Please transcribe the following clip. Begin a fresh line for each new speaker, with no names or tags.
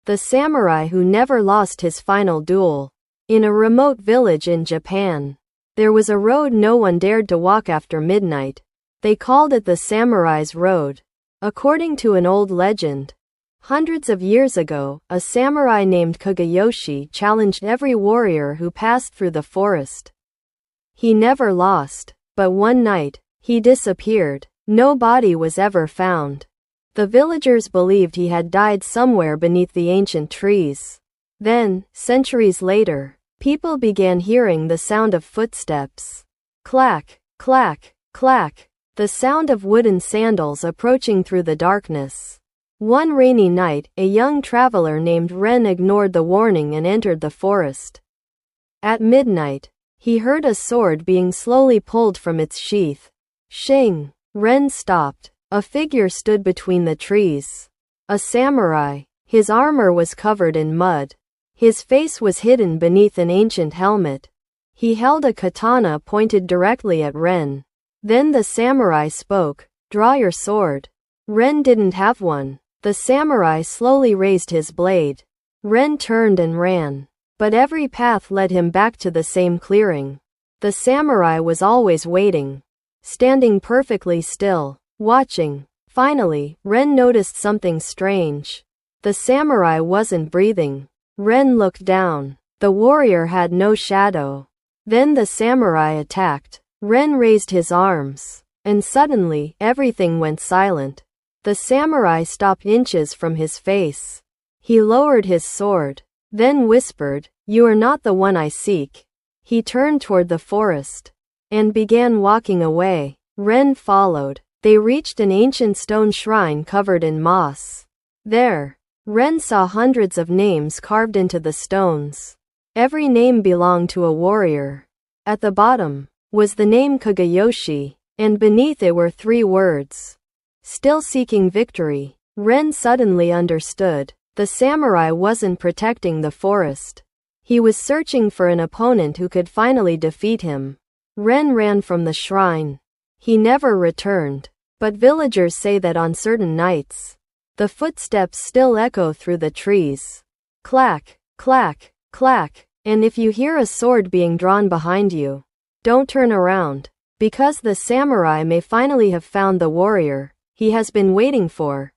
The samurai who never lost his final duel. In a remote village in Japan, there was a road no one dared to walk after midnight. They called it the Samurai's Road. According to an old legend, hundreds of years ago, a samurai named Kagayoshi challenged every warrior who passed through the forest. He never lost, but one night, he disappeared. No body was ever found. The villagers believed he had died somewhere beneath the ancient trees. Then, centuries later, people began hearing the sound of footsteps. Clack, clack, clack. The sound of wooden sandals approaching through the darkness. One rainy night, a young traveler named Ren ignored the warning and entered the forest. At midnight, he heard a sword being slowly pulled from its sheath. Shing! Ren stopped. A figure stood between the trees. A samurai. His armor was covered in mud. His face was hidden beneath an ancient helmet. He held a katana pointed directly at Ren. Then the samurai spoke. Draw your sword. Ren didn't have one. The samurai slowly raised his blade. Ren turned and ran. But every path led him back to the same clearing. The samurai was always waiting. Standing perfectly still. Watching. Finally, Ren noticed something strange. The samurai wasn't breathing. Ren looked down. The warrior had no shadow. Then the samurai attacked. Ren raised his arms. And suddenly, everything went silent. The samurai stopped inches from his face. He lowered his sword. Then whispered, "You are not the one I seek." He turned toward the forest. And began walking away. Ren followed. They reached an ancient stone shrine covered in moss. There, Ren saw hundreds of names carved into the stones. Every name belonged to a warrior. At the bottom was the name Kagayoshi, and beneath it were 3 words. Still seeking victory. Ren suddenly understood. The samurai wasn't protecting the forest. He was searching for an opponent who could finally defeat him. Ren ran from the shrine. He never returned. But villagers say that on certain nights, the footsteps still echo through the trees. Clack, clack, clack. And if you hear a sword being drawn behind you, don't turn around, because the samurai may finally have found the warrior he has been waiting for.